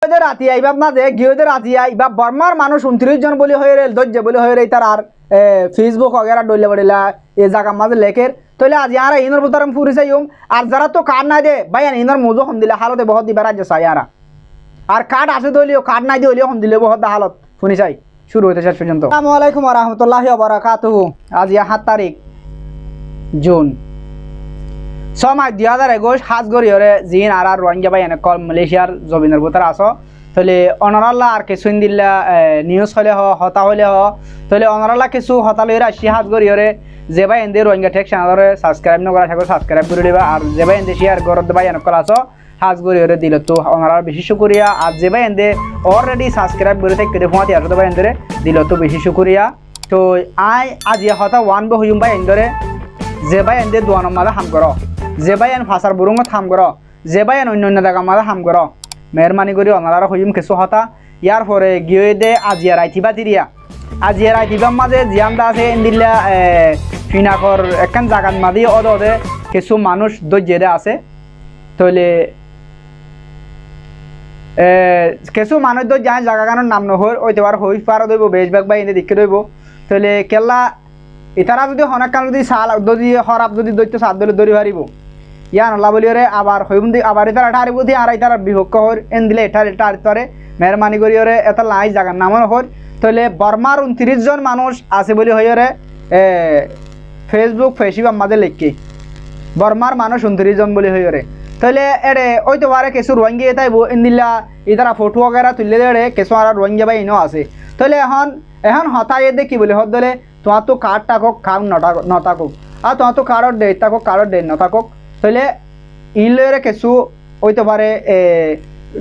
গিয়েদের রাতি আইবা মাঝে গিয়েদের রাতি আইবা বর্মার মানুষ 29 জন বলি হয়ে রে ধৈর্য বলি হয়ে রে তার আর ফেসবুক वगैरह ডইলে বড়িলা এই জায়গা মাঝে লেখের তইলে আজ ইয়ারা ইনর বুতারম ফুরি চাইম আর যারা তো কার্ড নাই দে ভাই ইনর মজো হন দিলে হালতে বহুত দিবা রাজ্য চাই ইয়ারা আর কার্ড আছে দলিও কার্ড নাই দলিও হন দিলে বহুত হালত শুনি চাই শুরু হইতে শেষ পর্যন্ত আসসালামু আলাইকুম ওয়া রাহমাতুল্লাহি ওয়া বারাকাতুহু আজ 7 তারিখ জুন সময় 2021 হাজগরিয়রে জিন আর রোহিঙ্গা ভাই এনে কল মালয়েশিয়ার জবিনের ভিতরে আসো তাহলে অনারাল্লা আর কিছু দিল্লা নিউজ হলে হতা হলে তাহলে অনারাল্লা কিছু হতা লইরা আসি হাজগরিয়রে যে ভাই এনে রোহিঙ্গা টেক চ্যানেলরে সাবস্ক্রাইব নকরা থাকো সাবস্ক্রাইব করে দিবা আর যে ভাই এনে শেয়ার করত ভাই এনে কল আসো হাজগরিয়রে দিল তো অনারার বেশি শুকরিয়া আর যে ভাই এনে অলরেডি সাবস্ক্রাইব করে থেকে ফোঁতে আসো ভাই এনে দিল তো বেশি শুকরিয়া তো আজ হতা ওয়ান বে হইম ভাই এনে যে ভাই এনে দোয়ানোর মাঝে হাম করো যে ভাই এন ফাঁসার বুরুঙ্গ থাম করো যে ভাই এন অন্য জায়গা মাঝে হাম করো মেহরবানি করি অনারা হইম কিছু হতা ইয়ার পরে গিয়ে দে আজিয়া রাইথিবা তিরিয়া আজিয়া রাইথিবার মাঝে জিয়ামদা আছে এন্দিল্লা ফিনাকর একখান জাগান মাঝে অদে কিছু মানুষ দৈর্যে আছে তাহলে কিছু মানুষ তো যায় জায়গাখানোর নাম নহর ওইতে আর হই পার দইব বেশভাগ ভাই এনে দেখে দইব তাহলে কেলা ইতারা যদি হনাকান যদি সাল যদি হরাপ যদি দৈত্য সাত দলে দৌড়ি হারিব ইয়ান আল্লাহ বলিওরে আবার হইম দি আবার ইতারা হারিব দি আর ইতারা বিভক্ত হর এন দিলে এটা আরে মেহরবানি করিওরে এত লাই জায়গার নাম হর তাহলে বর্মার 29 জন মানুষ আছে বলি হইরে ফেসবুক ফেসিব আমাদের লেখকে বর্মার মানুষ 29 জন বলি হইরে তাহলে এরে ওই তো বারে কিছু রোহিঙ্গা তাইব এন দিলা ইতারা ফটো वगैरह তুললে দেড়ে কিছু আর রোহিঙ্গা ভাই ইনো আছে তাহলে এখন হতাই দেখি বলে হদ দলে তোমার তো কার্ড থাকক খাম নথাকক আর তোমার তো কারোর ডেট থাকক কারোর ডেট নথাকক তাহলে ইনলরে কিছু হইতে পারে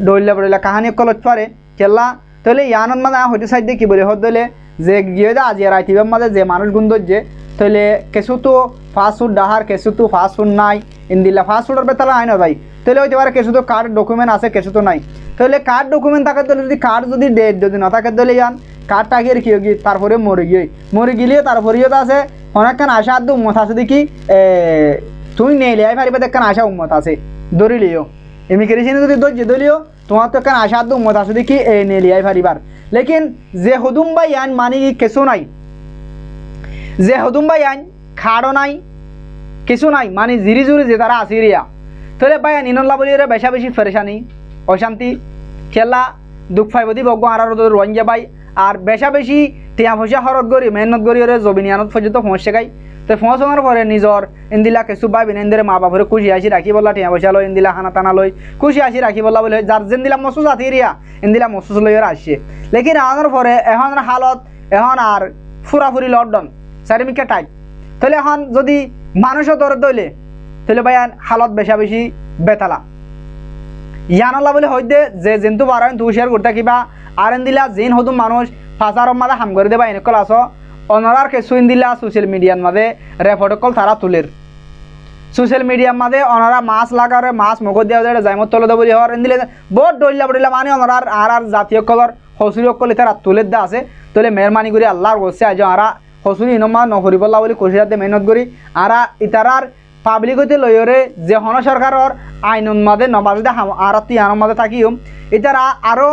ডইলা বড়িলা কাহানি কলত পারে কেলা তাহলে ইয়ানন মানে হইতে সাইড কি বলে হদ দলে যে গিয়ে যা আজ রাইতিবার মাঝে যে মানুষ গুন্দর যে তাহলে কিছু তো ফাস্ট ফুড ডাহার কিছু তো ফাস্ট ফুড নাই ইন্দিল্লা ফাস্ট ফুডের বেতালা আয় না ভাই তাহলে হইতে পারে কিছু তো কার্ড ডকুমেন্ট আছে কিছু তো নাই তাহলে কার্ড ডকুমেন্ট থাকে তাহলে যদি কার্ড যদি ডেট যদি না থাকে তাহলে ইয়ান কার্ডটা গিয়ে কি গিয়ে তারপরে মরে গেলেও তারপরেও তো আছে অনেকক্ষণ আশা আদ উম্মত আছে দেখি তুমি নেইলে পারিবা দেখখান আশা উম্মত আছে দরিলিও ইমিগ্রেশন যদি ধৈর্য দলিও তোমার তো একখান আশা আদ উম্মত আছে দেখি নেলিয়াই পারিবার লেকিন যে হদুম বাই আইন মানি কিছু নাই যে হদুম বাই আইন খাড়ও নাই কিছু নাই মানে জিরি জুরি যে তারা আসিরিয়া তাহলে বাই আইন ইনল্লা বলিয়ে বেশা বেশি ফেরেশানি অশান্তি খেলা দুঃখ ফাইব দি বগ্য আর রোহিঙ্গা বাই আর বেশা বেশি টিয়া পয়সা হরত করি মেহনত করি জবিনিয়ানত পর্যন্ত পৌঁছে গাই তো পৌঁছানোর পরে নিজর ইন্দিলা কিছু বাই বিনেন্দের মা বাপরে খুশি আসি রাখি বললা টিয়া পয়সা লই ইন্দিলা খানা টানা লই খুশি আসি রাখি বললা বলে যার যেন দিলাম মসুস আতিরিয়া ইন্দিলা মসুস লইয়ের আসছে লেকিন আনার পরে এখন হালত এখন আর ফুরাফুরি লকডাউন চারিমিকা টাইট তাহলে এখন যদি মানুষও দরদ দইলে তাহলে ভাই হালত বেশা বেশি বেতালা ইয়ানল্লা বলে হইতে যে যেন্তু বারায়ন তু শেয়ার করতে কিবা আর দিলা জিন হদুম মানুষ ফাঁসার মাঝে হাম করে দেবা এনেকল আস অনারার কিছু দিলা সোশ্যাল মিডিয়ার মাঝে রেফটকল তারা তুলের সোশ্যাল মিডিয়ার মাঝে অনারা মাছ লাগারে মাছ মগজ দেওয়া যায় জাইমত তলে দেবো হওয়ার দিলে বহুত ডইলা বড়িলা মানে অনারার আর জাতীয় কলর হসুরি অকল তারা তুলের দা আছে তাহলে মেহরবানি করি আল্লাহর গোসে আজ আরা হসুরি ইনমা নহরিবল্লা বলে কোশিয়াতে মেহনত করি আরা ইতারার পাবলিক হইতে লইরে যে হন সরকারের আইন মাঝে নবাজে আর তিয়ানোর মাঝে থাকিও ইতারা আরও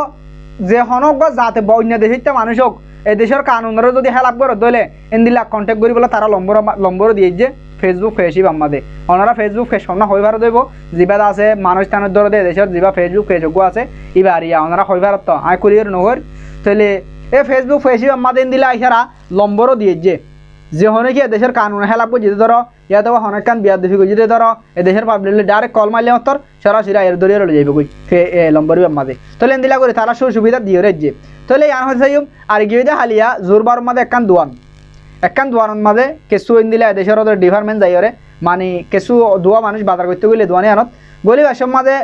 যে হনক যাতে অন্য দেশে মানুষ হোক এই দেশের কানুনের যদি হেলাপ করে দলে এনদিলা কন্টেক্ট করি বলে তারা লম্বর দিয়ে যে ফেসবুক ফেসিব আমাদের ওনারা ফেসবুক ফেস না হইবার দেব যা আছে মানুষ স্থানের ধরে দেয় দেশের যা ফেসবুক ফেসবুক আছে ইবার ইয়া ওনারা হইবার তো আয় করিয়ার নহর তাহলে এই ফেসবুক ফেসিব আমাদের এনদিলা ইহারা লম্বরও দিয়ে যে হনে কি দেশের কানুন হেলাপ করে যেতে ধরো ইয়াতে হনেকান বিয়ার দেশি করে যেতে ধরো এ দেশের পাবলিক ডাইরেক্ট কল মারলে তোর সরাসরি এর দরিয়ে রয়ে যাইব কই লম্বর মাঝে তাহলে এনদিলা করে তারা সুবিধা দিয়ে রাজ্যে তাহলে ইয়ান হচ্ছে আর গিয়ে হালিয়া জোরবার মাঝে একখান দোয়ানের মাঝে কেঁচু এনদিলা দেশের ওদের ডিপার্টমেন্ট যাইরে মানে কেঁচু দোয়া মানুষ বাজার করতে গেলে দোয়ানি আনত গলি বাসের মাঝে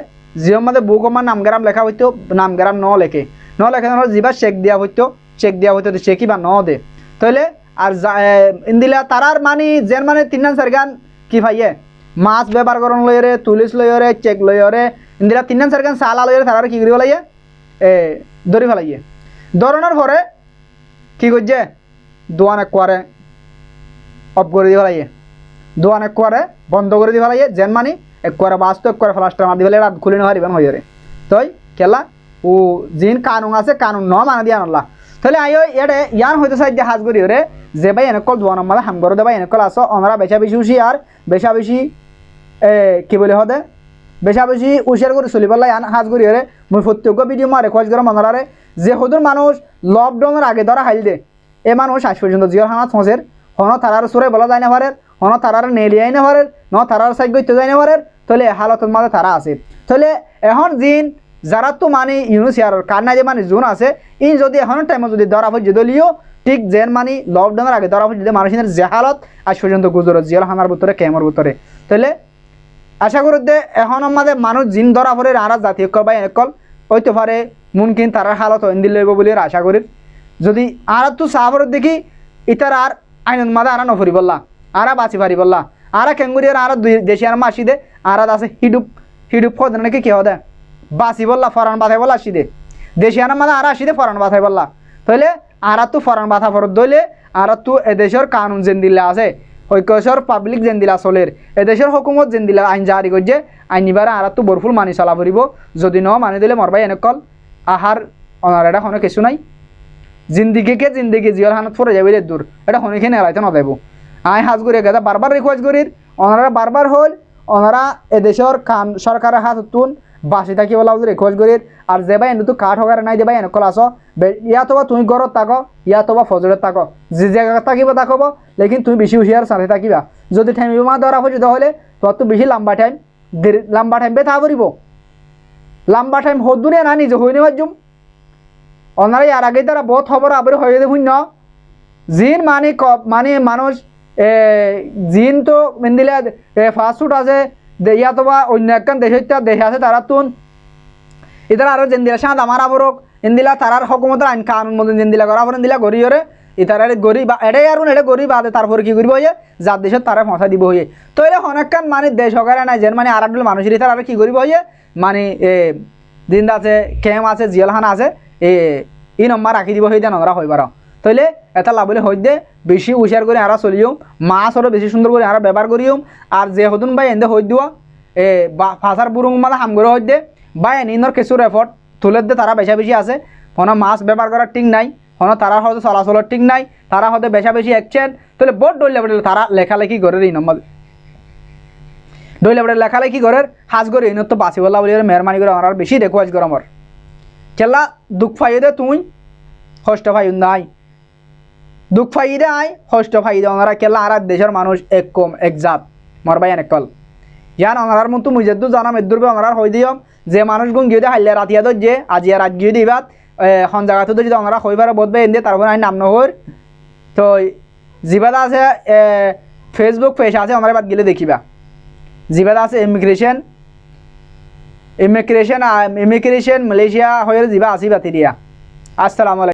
জিওর মাঝে বুক আমার নামগ্রাম লেখা হইতো নামগ্রাম ন লেখে যা চেক দেওয়া হইতো চেকই বা ন দে তাহলে আর ইন্দিলা তারার মানে যেন মানে 3-4 গান কি ভাইয়ে মাছ ব্যবহার করন লইরে তুলিস লইরে চেক লইরে ইন্দিলা 3-4 গান সালা লইরে তারার কি করি ফেলাইয়ে দড়ি ফেলাইয়ে দরনের পরে কি করছে দোয়ান একবারে অফ করে দিয়ে ফেলাইয়ে দোয়ান একবারে বন্ধ করে দিয়ে ফেলাইয়ে যেন মানে একবারে বাস তো একবারে ফ্লাস্টার মার দিয়ে ফেলে খুলে নেওয়া হারিবেন হইরে তই খেলা ও জিন কানুন আছে কানুন ন মানে দিয়া নল্লা তাহলে আইও এড়ে ইয়ান হইতে চাই যে হাজ করি ওরে যে ভাই এনেকল দোয়ান মাদে হাম করে দে ভাই এনেকল আসো আমরা বেশা বেশি উশি আর বেশা বেশি কি বলে হদে বেশা বেশি উশিয়ার করে চলি পারলাই আন হাজ করি ওরে মই প্রত্যেক ভিডিও মারে খোঁজ করে মনারে যে হদুর মানুষ লকডাউনের আগে ধরা হাইল দে এ মানুষ আজ পর্যন্ত জিয়ার হানাত ফসের হন তারার সুরে বলা যায় না পারে হন তারার নেলিয়াই না পারে ন তারার সাইড গইতে যায় না পারে তাহলে হালতের মাঝে তারা আছে তাহলে এখন জিন যারা তো মানে ইউনুসিয়ার কান্না যে মানে জোন আছে ইন যদি এখন টাইমে যদি ধরা হয় যদিও ঠিক যেন মানে লকডাউনের আগে ধরা হয় যদি মানুষের যে হালত আজ পর্যন্ত গুজর জিয়াল হানার ভিতরে ক্যামের ভিতরে তাহলে আশা করি যে এখন আমাদের মানুষ জিন ধরা পড়ে আর জাতীয় বা একল হইতে পারে মুমকিন তারার হালত হইন দিল বলে আশা করি যদি আর তো সাহাবর দেখি ইতার আর আইন মাদে আর নফরি বললা আর বাঁচি পারি বললা আর কেঙ্গুরিয়ার আর দেশি আর মাসি দে আর আছে হিডুপ হিডুপ খোদ নাকি কে হদে বাঁচি বললা ফরান বাথাই বলা আসি দে দেশি আর মাদে আর আসি দে ফরান বাথাই বললা তাহলে আর তো ফরান বাথা ফরত দইলে আর তো এদেশের কানুন যেন দিলা আছে ঐক্যসর পাবলিক যেন দিলা চলের এদেশের হুকুমত যেন দিলা আইন জারি করছে আইন নিবারে আর তো বরফুল মানি চলা ফুরিব যদি ন মানি দিলে মরবাই এনেকল আহার অনার এটা কোনো কিছু নাই জিন্দিগিকে জিন্দিগি জিয়ার হানত পড়ে যাবে রে দূর এটা হনিকে নেলাইতে না দেব আই হাজ করে গেদা বারবার রিকোয়েস্ট করির ওনারা বারবার হল ওনারা এদেশের কান সরকারের হাত তুন বাসি থাকি বলা রিকোয়েস্ট করির আর যে ভাই এনে তো কাঠ হগারে নাই দে ভাই এনেকল আসো ইয়া তো তুমি ঘরত থাকো ইয়া তো ফজরত থাকো যে জায়গা থাকিব থাকব লেকিন তুমি বেশি হুঁশিয়ার সাথে থাকিবা যদি টাইম মা ধরা হয়ে তাহলে তোর তো বেশি লম্বা টাইম বেথা পড়ব লম্বা টাইম হদুরে না নিজে হই নেওয়ার জুম ওনারা আর আগে তারা বহুত খবর আবার হয়ে দেখুন না জিন মানে মানে মানুষ জিন তো মেন্দিলে ফাস্টফুড আছে ইয়া তো বা অন্য একখান দেশ আছে তারা তুন ইতারা আরও জেন দিলা সাঁত আমার আবরক ইন্দিলা তারার হকুমতের আইন কানুন মতন জেন দিলা করা দিলা গরিয়রে ইতারা গরি বা এটাই আর এটা গরিব বাদে তারপরে কি করবো হয়ে যার দেশের তারা ফসা দিব হয়ে তো এটা অনেকখান মানে দেশ হকারে নাই যেন মানে আর একদল মানুষের ইতারা আর কি করবো হয়ে মানে দিন আছে ক্যাম আছে জিয়ালখানা আছে এই নম্বর রাখি দিব হয়ে দেন ওরা হইবার তাইলে এটা লাভলে হই দে বেশি উশিয়ার করে আরা চলিও মাছ আরও বেশি সুন্দর করে আরা ব্যবহার করিও আর যে হতুন ভাই এনে হই দিও ফাঁসার বুরুং মালা হাম করে হই দে বা এনির কিছুর এফর্ট তুলের দে তারা বেশা বেশি আছে কোনো মাছ ব্যবহার করার ঠিক নাই কোনো তারা হয়তো চলাচলের ঠিক নাই তারা হয়তো বেশা বেশি একচেন তাহলে বোর্ড ডইলে বলে তারা লেখালেখি করে এই নম্বর ডইলে বলে লেখালেখি করে হাজ করে এই তো বাঁচি বলা বলে মেহরবানি করে আমার বেশি দেখো আজ করে আমার কেলা দুঃখ পাই দে তুই কষ্ট পাই নাই দুঃখ পাই দে আই কষ্ট পাই দে ওনারা কেলা আর দেশের মানুষ এক কম এক জাত মরবাই এনেকল ইয়ান ওনার মতো মুজেদু জানাম এদুরবে ওনার হই দিয়ম যে মানুষ গুণ গিয়ে হাইলে রাতিয়া দর যে আজিয়া রাত গিয়ে দিবাত হন জায়গাতে যদি ওনারা হইবারে বদবে এনে তারপরে আমি নাম নহর তো জিবাদা আছে ফেসবুক পেজ আছে ওনার বাদ গেলে দেখিবা জিবাদা আছে ইমিগ্রেশন মালয়েশিয়া হয়ে যাবা আসিবা তিরিয়া আসসালামু আলাইকুম।